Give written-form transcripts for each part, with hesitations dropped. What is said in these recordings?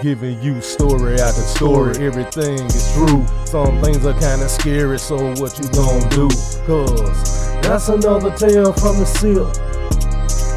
Giving you story after story, everything is true. Some things are kinda scary, so what you gon' do? Cause that's another tale from the Sipp.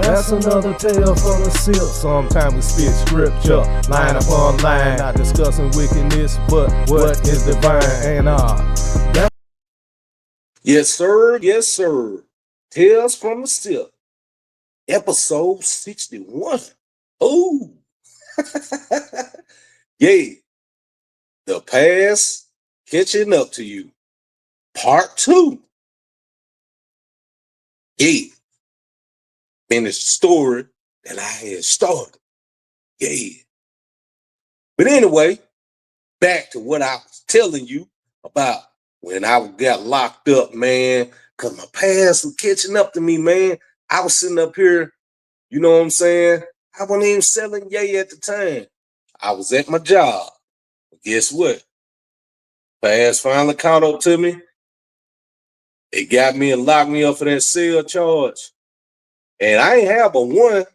That's another tale from the Sipp. Sometimes we spit scripture, line upon line, not discussing wickedness, but what is divine. And Yes, sir. Yes, sir. Tales from the Sipp, episode 61. Oh, yeah. The past catching up to you. Part 2. Yeah. Finish the story that I had started. Yeah. But anyway, back to what I was telling you about when I got locked up, man, because my past was catching up to me, man. I was sitting up here, you know what I'm saying? I wasn't even selling yay at the time. I was at my job. But guess what? Past finally caught up to me. It got me and locked me up for that cell charge. And I ain't have but one.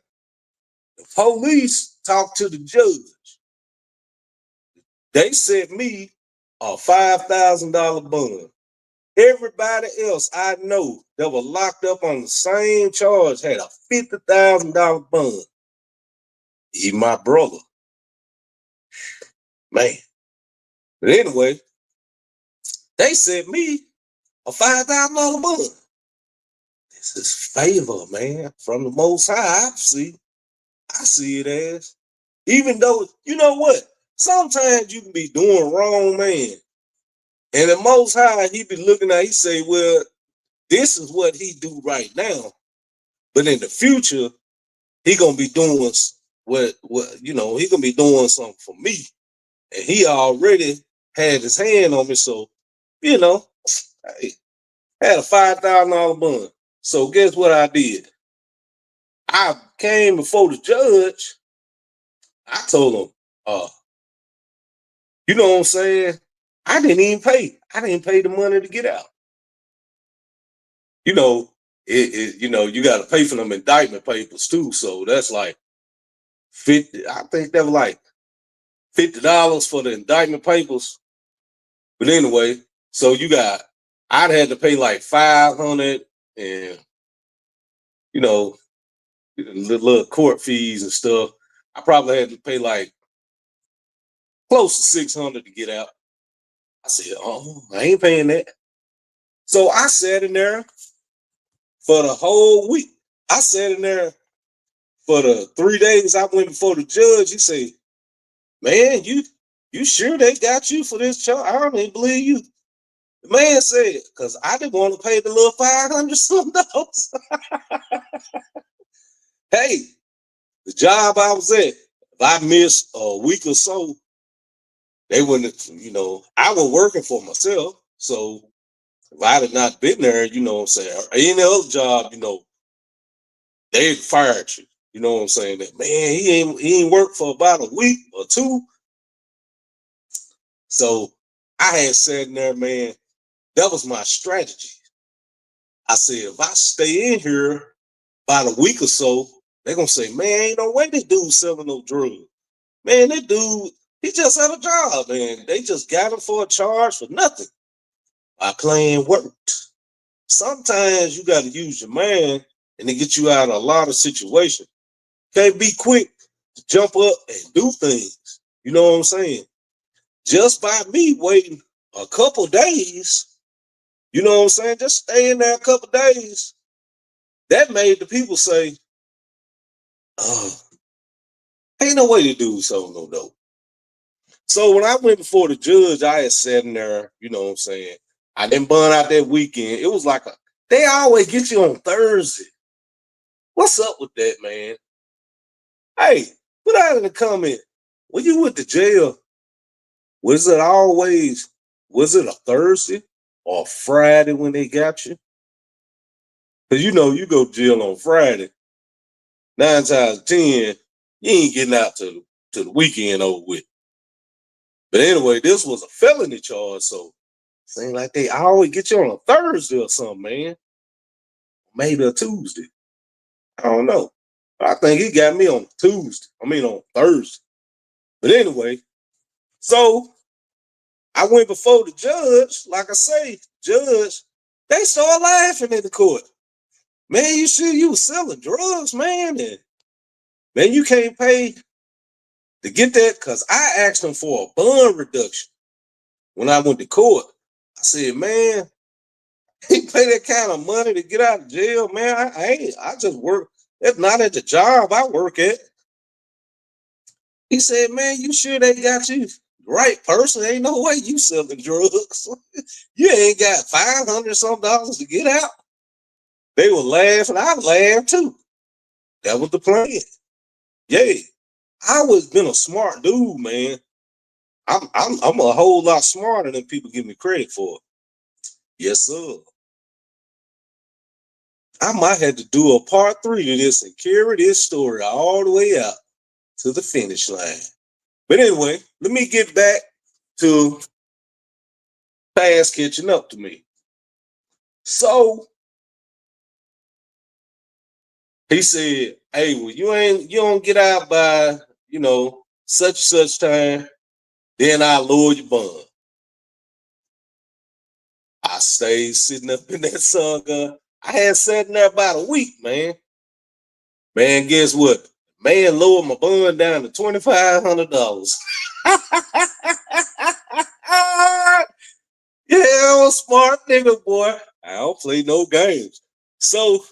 The police talked to the judge. They sent me a $5,000 bond. Everybody else I know that was locked up on the same charge had a $50,000 bond. He my brother. Man. But anyway, they sent me a $5,000 bond. This is favor, man, from the Most High. I see it as. Even though, you know what? Sometimes you can be doing wrong, man. And the Most High, he be looking at, he say, well, this is what he do right now. But in the future, he gonna be doing he gonna be doing something for me. And he already had his hand on me. So, you know, hey, I had a $5,000 bond. So guess what I did? I came before the judge. I told him, you know what I'm saying? I didn't even pay. I didn't pay the money to get out. You know, you got to pay for them indictment papers too. So that's like 50. I think that was like $50 for the indictment papers. But anyway, so I'd had to pay like 500 and you know, little court fees and stuff. I probably had to pay like close to 600 to get out. I said, oh, I ain't paying that. So I sat in there for the whole week. I sat in there for the 3 days I went before the judge. He said, man, you sure they got you for this charge? I don't even believe you. The man said, because I didn't want to pay the little 500 some dollars. Hey, the job I was at, if I missed a week or so, they wouldn't, I was working for myself. So if I had not been there, you know what I'm saying, or any other job, they fired you. You know what I'm saying? That man, he ain't worked for about a week or two. So I had said in there, man, that was my strategy. I said, if I stay in here about a week or so, they're gonna say, man, ain't no way this dude's selling no drugs. Man, that dude, he just had a job, man. They just got him for a charge for nothing. By playing worked. Sometimes you gotta use your man and to get you out of a lot of situations. Can't be quick to jump up and do things. You know what I'm saying? Just by me waiting a couple days, you know what I'm saying? Just staying there a couple days, that made the people say, oh, ain't no way to do so no dope. So when I went before the judge, I had sat in there, you know what I'm saying? I didn't burn out that weekend. It was like they always get you on Thursday. What's up with that, man? Hey, put out in the comment, when you went to jail, was it a Thursday or Friday when they got you? Because you go to jail on Friday, 9 times 10, you ain't getting out to the weekend over with. But anyway, this was a felony charge, so seems like they always get you on a Thursday or something, man. Maybe a Tuesday. I don't know. I think he got me on Tuesday. I mean on Thursday. But anyway, so I went before the judge. Like I say, judge, they started laughing in the court. Man, you sure you was selling drugs, man? And man, you can't pay to get that because I asked them for a bond reduction when I went to court. I said, man, he pay that kind of money to get out of jail, man. I ain't. I just work. That's not at the job I work at. He said, man, you sure they got you the right person? Ain't no way you selling drugs. You ain't got $500 some dollars to get out. They were laughing. I laughed too. That was the plan. Yeah, I was been a smart dude, man. I'm a whole lot smarter than people give me credit for. Yes, sir. I might have to do a part 3 to this and carry this story all the way out to the finish line. But anyway, let me get back to past catching up to me. So he said, hey, well, you don't get out by, such and such time, then I lower your bond. I stayed sitting up in that sun gun. I had sat in there about a week, man. Man, guess what? Man lowered my bond down to $2,500. Yeah, I'm a smart nigga, boy. I don't play no games. So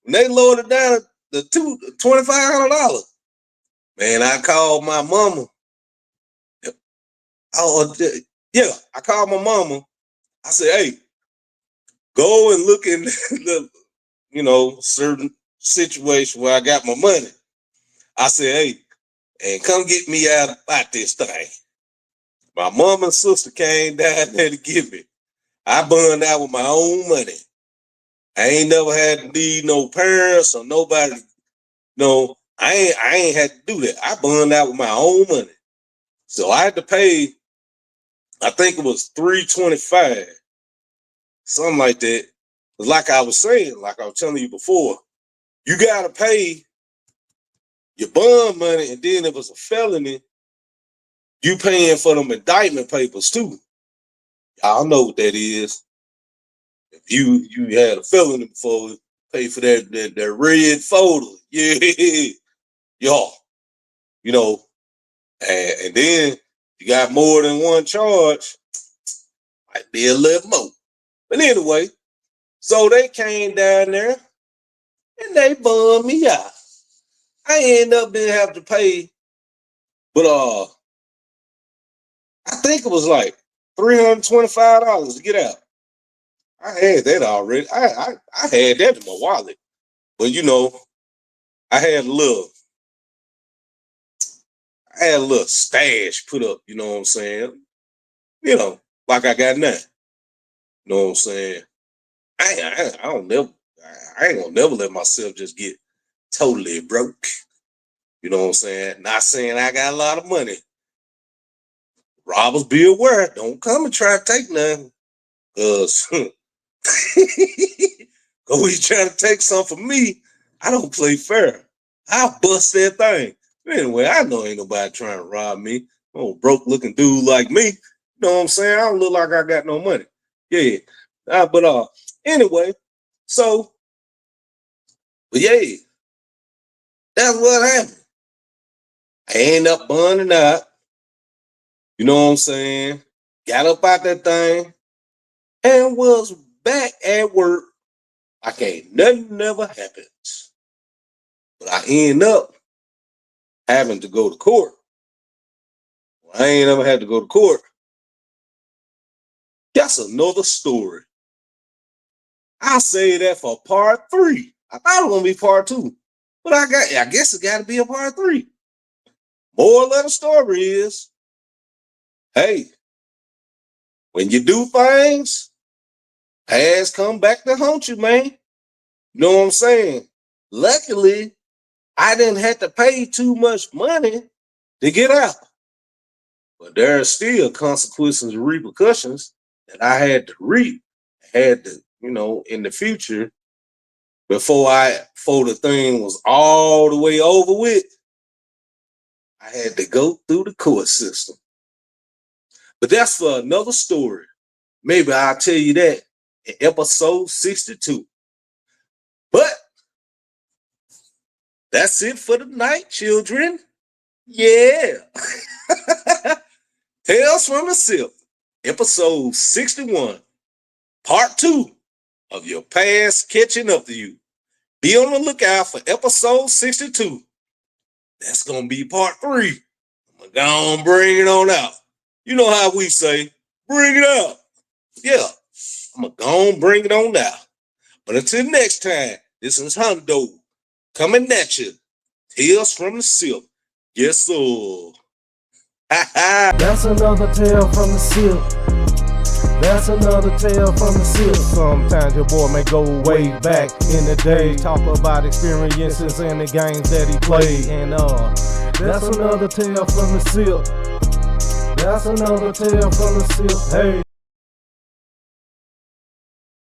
when they lowered it down to $2,500, man, I called my mama. Oh, yeah, I called my mama. I said, hey, go and look in the, certain situation where I got my money. I said, hey, and come get me out this thing. My mom and sister came down there to get me. I burned out with my own money. I ain't never had to need no parents or nobody. No, I ain't had to do that. I burned out with my own money. So I had to pay, I think it was $325, something like that. Like I was saying, like I was telling you before, you gotta pay your bond money, and then if it's a felony, you paying for them indictment papers too. Y'all know what that is. If you had a felony before, pay for that red folder. Yeah, y'all. You know, and then you got more than one charge, might be a little more. But anyway, so they came down there and they bummed me out. I end up being have to pay, but I think it was like $325 to get out. I had that already. I had that in my wallet, but I had a little, I had a little stash put up. You know what I'm saying? Like I got now. You know what I'm saying? I don't never. I ain't gonna never let myself just get totally broke. You know what I'm saying? Not saying I got a lot of money. Robbers, be aware. Don't come and try to take nothing. Cause go you trying to take something from me. I don't play fair. I'll bust that thing. Anyway, I know ain't nobody trying to rob me. Oh, broke looking dude like me. You know what I'm saying? I don't look like I got no money. Yeah. But anyway, so but yeah, that's what happened. I end up burning out. You know what I'm saying? Got up out that thing and was back at work like ain't nothing never happened. But I end up having to go to court. Well, I ain't ever had to go to court. That's another story. I'll say that for part 3. I thought it was gonna be part 2, but I guess it got to be a part 3. Moral of the story is, hey, when you do things, past come back to haunt you, man. You know what I'm saying? Luckily, I didn't have to pay too much money to get out. But there are still consequences and repercussions that I had to reap, had to, in the future before the thing was all the way over with. I had to go through the court system. But that's for another story. Maybe I'll tell you that in episode 62. But that's it for tonight, children. Yeah. Tales from the Sipp, episode 61, part 2 of your past catching up to you. Be on the lookout for episode 62. That's going to be part 3. I'm going to bring it on out. You know how we say, bring it out. Yeah, I'm going to go and bring it on out. But until next time, this is Hondo coming at you. Tales from the Sipp. Yes, sir. That's another tale from the Sipp. That's another tale from the Sipp. Sometimes your boy may go way back in the day, talk about experiences and the games that he played. And that's another tale from the Sipp. That's another tale from the Sipp. Hey.